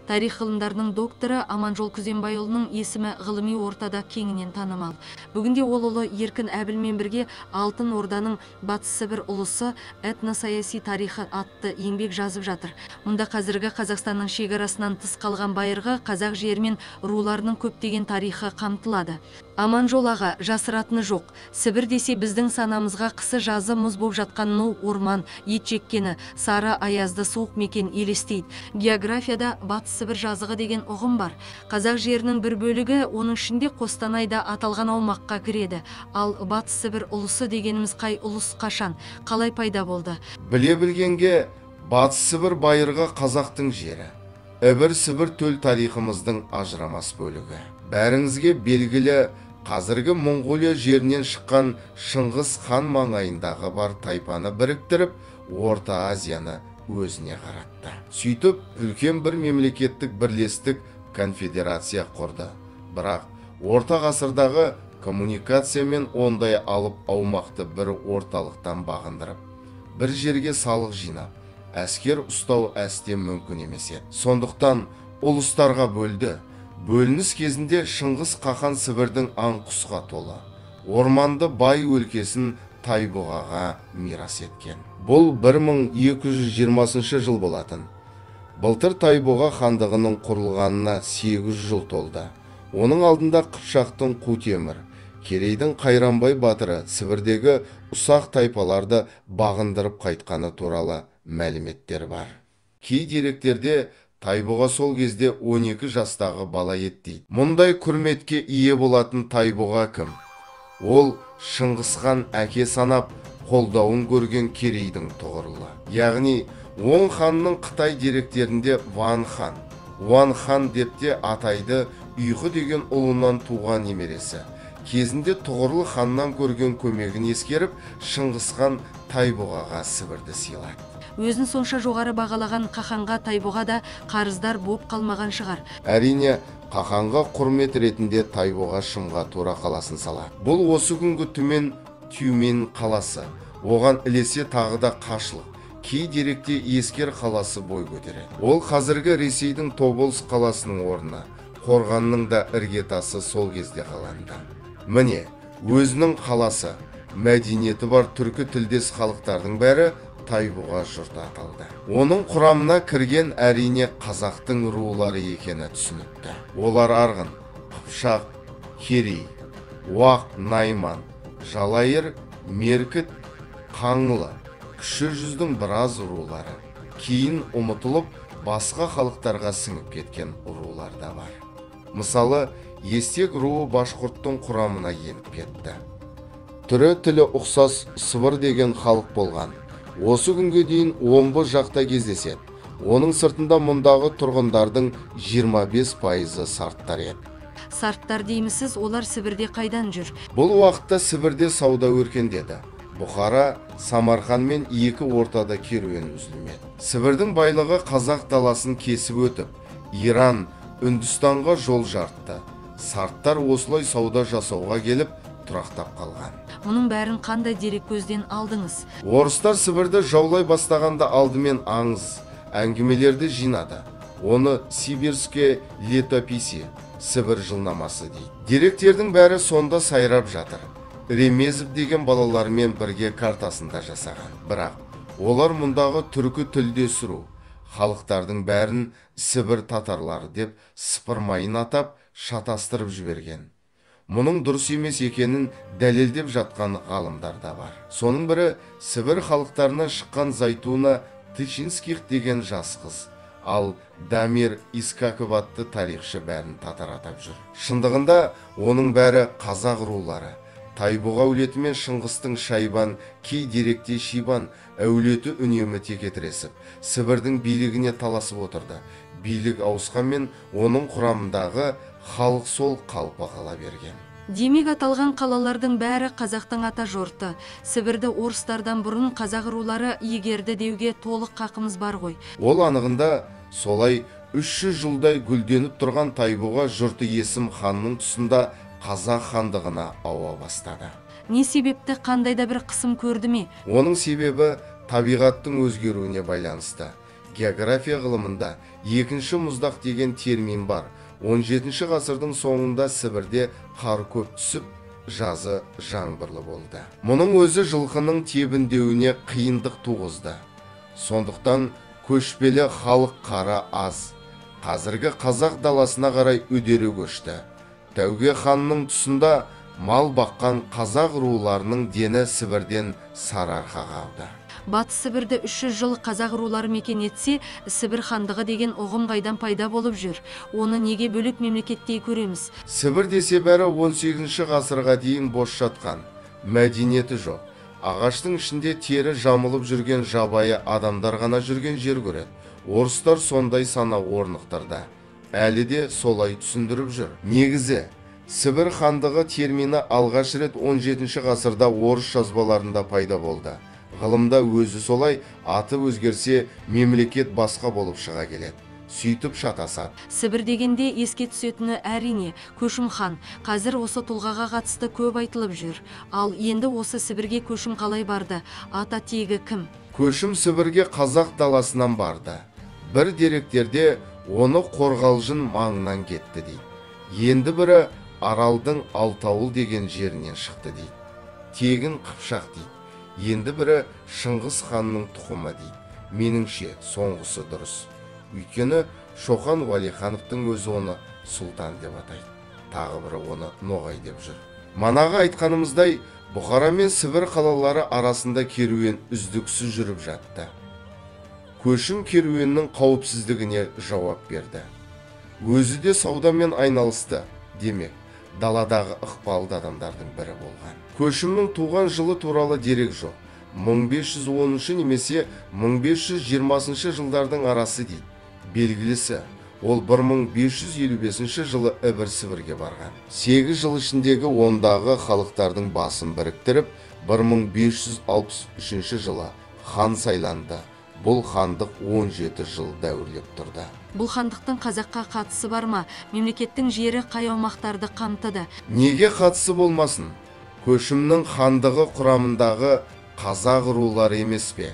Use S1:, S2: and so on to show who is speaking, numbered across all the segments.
S1: Тарих ғылымдарының докторы Аманжол Күзембайұлының есімі ғылыми ортада кеңінен танымал. Бүгінде ол ұлы Еркін Әбілмен бірге Алтын Орданың Батыс Сібір ұлысы этносаяси тарихы атты еңбек жазып жатыр. Мұнда қазіргі Қазақстанның шекарасынан тыс қалған байырғы қазақ жері мен руларының көптеген тарихы қамтылады. Аманжол аға жасыратыны жоқ. Сібір десе біздің санамызға қысы жазы мұз боп жатқан ну орман, ет жеккені, сары аязды суық мекен елестейді. Географияда Батыс Сібір жазығы деген ұғым бар. Қазақ жерінің бір бөлігі, оның ішінде Қостанайда аталған аумаққа кіреді. Ал Батыс Сібір ұлысы дегеніміз қай ұлыс қашан, қалай пайда болды?
S2: Біле білгенге Батыс Сібір байырғы қазақтың жері. Ібір Сібір төл тарихымыздың ажырамас бөлігі. Бәріңізге белгілі қазіргі Монғолия жерінен шыққан Шыңғыс хан маңайындағы бар тайпаны біріктіріп, Орта Азияны өзіне қаратты. Сөйтіп, үлкен бір мемлекеттік бірлестік конфедерация құрды. Бірақ орта ғасырдағы коммуникация мен ондай алып аумақты бір орталықтан бағындырып, бір жерге салық жинап, әскер ұстау әстен мүмкін емес еді. Сондықтан ұлыстарға бөлді. Бөлініс кезінде Шыңғыс қахан Сібірдің аң-құсқа толы, орманды бай өлкесін Тайбұғаға мирас еткен. Бұл 1220 жыл болатын. Былтыр Тайбұға хандығының құрылғанына 8 жыл толды. Оның алдында Қыпшақтың Құтемір, Керейдің Қайранбай батыры Сібірдегі ұсақ тайпаларды бағындырып қайтқаны туралы мәліметтер бар. Кей деректерде Тайбұға сол кезде 12 жастағы бала еді дейді. Мұндай құрметке ие болатын Тайбұға кім? Ол Шыңғысхан әке санап қолдауын көрген Керейдің тұғырлы. Яғни, оң ханның Қытай деректерінде Ван хан, Уан хан деп те атайды, Ұйқы деген ұлынан туған немересі. Кезінде тұғырлы ханнан көрген көмегін ескеріп, Шыңғысхан Тайбұғаға Сібірді сыйлады.
S1: Өзін сонша жоғары бағалаған қаханға Тайбұға да қарыздар боп қалмаған шығар.
S2: Әрине, қаханға құрмет ретінде Тайбұға Шымға тура қаласын салады. Бұл осы күнгі Тюмен қаласы. Оған ілесе тағы да Қашлық, кей деректе Ескер қаласы бой көтереді. Ол қазіргі Ресейдің Тоболск қаласының орны. Қорғанның да іргетасы сол кезде қаланды. Міне, өзінің қаласы, мәдениеті бар түркі тілдес халықтардың бәрі Тайбұға жұрты аталды. Оның құрамына кірген әрине қазақтың рулары екені түсінікті. Олар Арғын, Қыпшақ, Керей, Уақ, Найман, Жалайыр, Меркіт, Қаңлы, кіші жүздің біраз рулары. Кейін ұмытылып, басқа халықтарға сіңіп кеткен рулар да бар. Мысалы, Естек руы Башқұрттың құрамына еніп кетті. Түрі тілі ұқсас Сыбыр деген халық болған. Осы күнге дейін Омбы жақта кездеседі. Оның сыртында мұндағы тұрғындардың 25% сарттар еді.
S1: Сарттар деймісіз, олар Сібірде қайдан жүр?
S2: Бұл уақытта Сібірде сауда өркендеді. Бұхара, Самарқан мен екі ортада керуен үзілмеді. Сібірдің байлығы қазақ даласын кесіп өтіп, Иран, Үндістанға жол жартты. Сарттар осылай сауда жасауға келіп, тұрақтап қалған.
S1: Мұның бәрін қандай дерек көзден алдыңыз?
S2: Орыстар Сібірді жаулай бастағанда алдымен аңыз, әңгімелерді жинады. Оны Сибирские летописи, Сібір жылнамасы дейді. Деректердің бәрі сонда сайрап жатыр. Ремезов деген балалармен бірге картасында жасаған. Бірақ олар мұндағы түркі тілдес ру халықтардың бәрін Сібір татарлары деп сыпырмайын атап шатастырып жіберген. Мұның дұрыс емес екенін дәлелдеп жатқан ғалымдар да бар. Соның бірі Сібір халықтарынан шыққан Зайтуна Тычинских деген жас қыз. Ал Дамир Искаков атты тарихшы бәрін татар атап жүр. Шындығында оның бәрі қазақ рулары. Тайбұға әулеті мен Шыңғыстың Шайбан, кей деректе Шибан әулеті үнемі текетіресіп, Сібірдің билігіне таласып отырды. Билік ауысқанмен оның құрамындағы халық сол қалпы қала берген.
S1: Демек аталған қалалардың бәрі қазақтың ата жұрты. Сібірді орыстардан бұрын қазақ рулары егерді деуге толық қақымыз бар ғой.
S2: Ол анығында солай 300 жылдай гүлденіп тұрған Тайбұға жұрты Есім ханның тұсында қазақ хандығына ауа бастады.
S1: Не себепті қандайда бір қысым көрді ме?
S2: Оның себебі табиғаттың өзгеруіне байланысты. География ғылымында екінші мұздақ деген термин бар. 17 ғасырдың соңында Сібірде қар көп түсіп, жазы жаңбырлы болды. Мұның өзі жылқының тебіндеуіне қиындық туғызды. Сондықтан көшпелі халық қара аз. Қазіргі қазақ даласына қарай үдере көшті. Тәуке ханның тұсында мал баққан қазақ руларының дені Сібірден Сарыарқаға ауды.
S1: Батыс Сібірді 300 жыл қазақ рулары мекен етсе, Сібір хандығы деген ұғым қайдан пайда болып жүр? Оны неге бөлек мемлекеттей көреміз?
S2: Сібір десе бәрі 18 ғасырға дейін бос жатқан, мәдениеті жоқ. Ағаштың ішінде тері жамылып жүрген жабайы адамдар ғана жүрген жер көреді. Орыстар сондай сана орнықтырды. Әлі де солай түсіндіріп жүр. Негізі, Сібір хандығы термині алғаш рет 17 ғасырда орыс жазбаларында пайда болды. Ғылымда өзі солай, аты өзгерсе мемлекет басқа болып шыға келеді. Сөйтіп шатасады.
S1: Сібір дегенде еске түсетіні әрине Көшім хан. Қазір осы тұлғаға қатысты көп айтылып жүр. Ал енді осы Сібірге Көшім қалай барды? Ата тегі кім?
S2: Көшім Сібірге қазақ даласынан барды. Бір деректерде оны Қорғалжын маңынан кетті дейді. Енді бірі Аралдың Алтауыл деген жерінен шықты дейді. Тегін Қыпшақ дейді. Енді бірі Шыңғыс ханның тұқымы дейді. Меніңше соңғысы дұрыс. Өйткені Шоқан Уәлихановтың өзі оны сұлтан деп атайды. Тағы бірі оны Ноғай деп жүр. Манағы айтқанымыздай, Бұхара мен Сібір қалалары арасында керуен үздіксіз жүріп жатты. Көшім керуеннің қауіпсіздігіне жауап берді. Өзі де саудамен айналысты, демек, даладағы ықпалды адамдардың бірі болған. Көшімнің туған жылы туралы дерек жоқ. 1510 немесе 1520 жылдардың арасы дейді. Белгілісі, ол 1555 жылы Ібір Сібірге барған. 8 жыл ішіндегі ондағы халықтардың басын біріктіріп, 1563 жылы хан сайланды. Бұл хандық 17 жыл дәуірлеп тұрды.
S1: Бұл хандықтың қазаққа қатысы бар ма? Мемлекеттің жері қай аумақтарды қамтыды?
S2: Неге қатысы болмасын? Көшімнің хандығы құрамындағы қазақ рулары емес пе?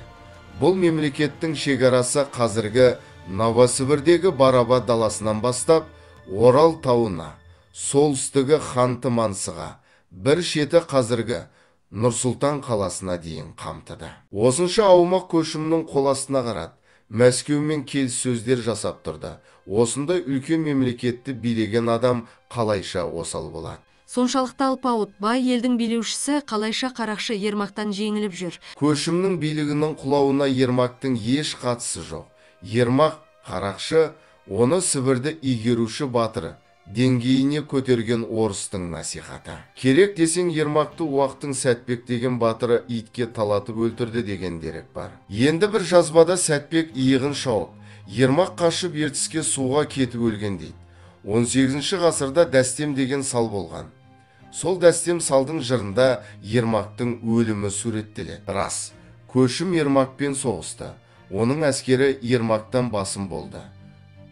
S2: Бұл мемлекеттің шекарасы қазіргі Новосібірдегі Бараба даласынан бастап, Орал тауына, солтүстігі Ханты-Мансыға, бір шеті қазіргі Нұр-Сұлтан қаласына дейін қамтыды. Осынша аумақ көшімнің қол астына қарады. Мәскеумен келіссөздер жасап тұрды. Осындай үлкен мемлекетті билеген адам қалайша осал болады?
S1: Соншалықты алпауыт бай елдің билеушісі қалайша Қарақшы Ермактан жеңіліп жүр?
S2: Көшімнің билігінің құлауына Ермактың еш қатысы жоқ. Ермак Қарақшы оны Сібірді игеруші батыры деңгейіне көтерген орыстың насихаты. Керек десең Ермакты уақтың Сәтбек деген батыры итке талатып өлтірді деген дерек бар. Енді бір жазбада Сәтбек иығын шауып, Ермак қашып ертіске суға кетіп өлген дейді. 18 ғасырда Дәстем деген сал болған. Сол Дәстем салдың жырында Ермактың өлімі суреттеледі. Рас, Көшім Ермакпен соғысты. Оның әскері Ермактан басым болды.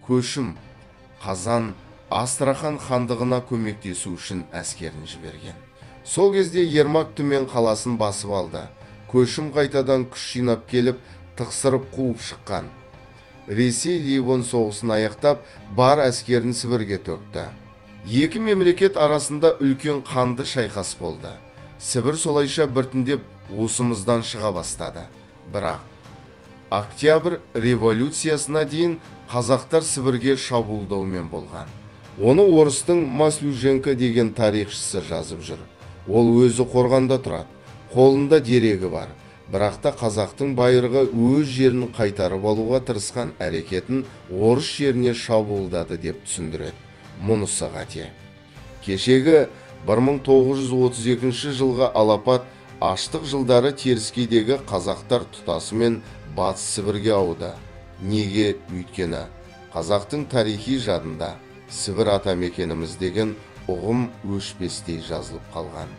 S2: Көшім Қазан Астрахан хандығына көмектесу үшін әскерін жіберген. Сол кезде Ермак Түмен қаласын басып алды. Көшім қайтадан күш жинап келіп, тықсырып қуып шыққан. Ресей Ливон соғысын аяқтап, бар әскерін Сібірге төкті. Екі мемлекет арасында үлкен қанды шайқас болды. Сібір солайша біртіндеп уысымыздан шыға бастады. Бірақ Октябрь революциясына дейін қазақтар Сібірге шабуылдаумен болған. Оны орыстың Маслюженко деген тарихшысы жазып жүр. Ол өзі қорғанда тұрады, қолында дерегі бар. Бірақ та қазақтың байырғы өз жерін қайтарып алуға тырысқан әрекетін орыс жеріне шабуылдады деп түсіндіреді. Мұнысы қате. Кешегі 1932 жылғы алапат аштық жылдары теріскейдегі қазақтар тұтасымен Батыс Сібірге ауды. Неге? Өйткені қазақтың тарихи жадында Сібір атамекеніміз деген ұғым өшпестей жазылып қалған.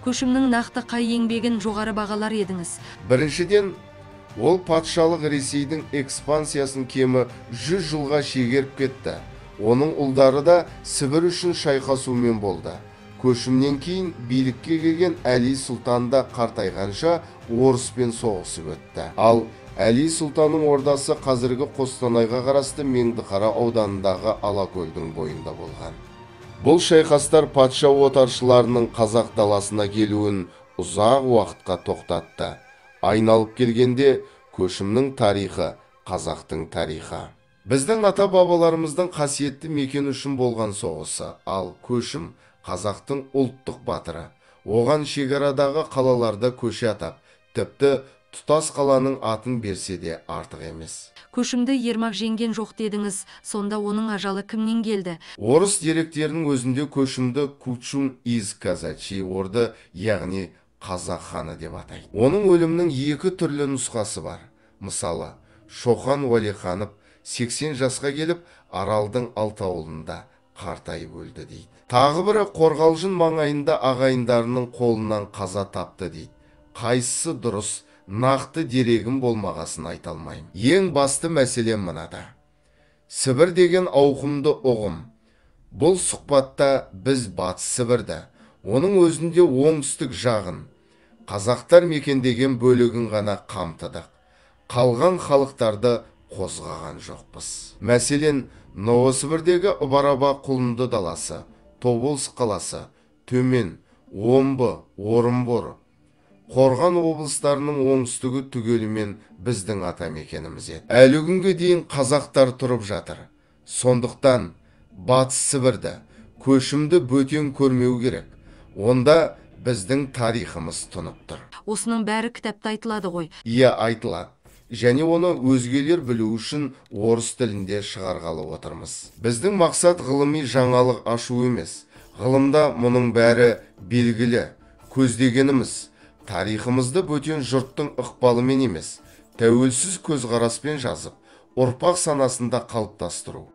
S1: Көшімнің нақты қай еңбегін жоғары бағалар едіңіз?
S2: Біріншіден, ол патшалық Ресейдің экспансиясын кемі 100 жылға шегеріп кетті. Оның ұлдары да Сібір үшін шайқасумен болды. Көшімнен кейін билікке келген Әли Сұлтан да қартайғанша орыспен соғысып өтті. Ал Әли Сұлтанның ордасы қазіргі Қостанайға қарасты Меңдіқара ауданындағы Алакөлдің бойында болған. Бұл шайқастар патша отаршыларының қазақ даласына келуін ұзақ уақытқа тоқтатты. Айналып келгенде көшімнің тарихы қазақтың тарихы. Біздің ата-бабаларымыздың қасиетті мекен үшін болған соғысы, ал көшім қазақтың ұлттық батыры. Оған шекарадағы қалаларда көше атап, тіпті тұтас қаланың атын берсе де артық емес.
S1: Көшімді Ермак жеңген жоқ дедіңіз, сонда оның ажалы кімнен келді?
S2: Орыс деректерінің өзінде көшімді Кучум из Казачи орды, яғни қазақ ханы деп атайды. Оның өлімінің екі түрлі нұсқасы бар. Мысалы, Шоқан Уәлиханов 80 жасқа келіп, Аралдың Алтауылында қартайып өлді дейді. Тағы бірі Қорғалжын маңайында ағайындарының қолынан қаза тапты дейді. Қайсысы дұрыс, нақты дерегім болмағасын айта алмаймын. Ең басты мәселе мынада. Сібір деген ауқымды ұғым. Бұл сұхбатта біз Батыс Сібірді, оның өзінде оңтүстік жағын, қазақтар мекендеген бөлігін ғана қамтыдық. Қалған халықтарды қозғаған жоқпыз. Мәселен, Новосібірдегі Бараба Құлынды даласы, Тоболск қаласы, Төмен, Омбы, Орынбор, Қорған облыстарының оңтүстігі түгелімен біздің атамекеніміз еді. Әлі күнге дейін қазақтар тұрып жатыр. Сондықтан Батыс Сібірді, көшімді бөтен көрмеу керек. Онда біздің тарихымыз тұнып тұр.
S1: Осының бәрі кітапта айтылады ғой.
S2: Иә, айтылады. Және оны өзгелер білу үшін орыс тілінде шығарғалы отырмыз. Біздің мақсат ғылыми жаңалық ашу емес. Ғылымда мұның бәрі белгілі. Көздегеніміз тарихымызды бөтен жұрттың ықпалымен емес, тәуелсіз көзқараспен жазып, ұрпақ санасында қалыптастыру.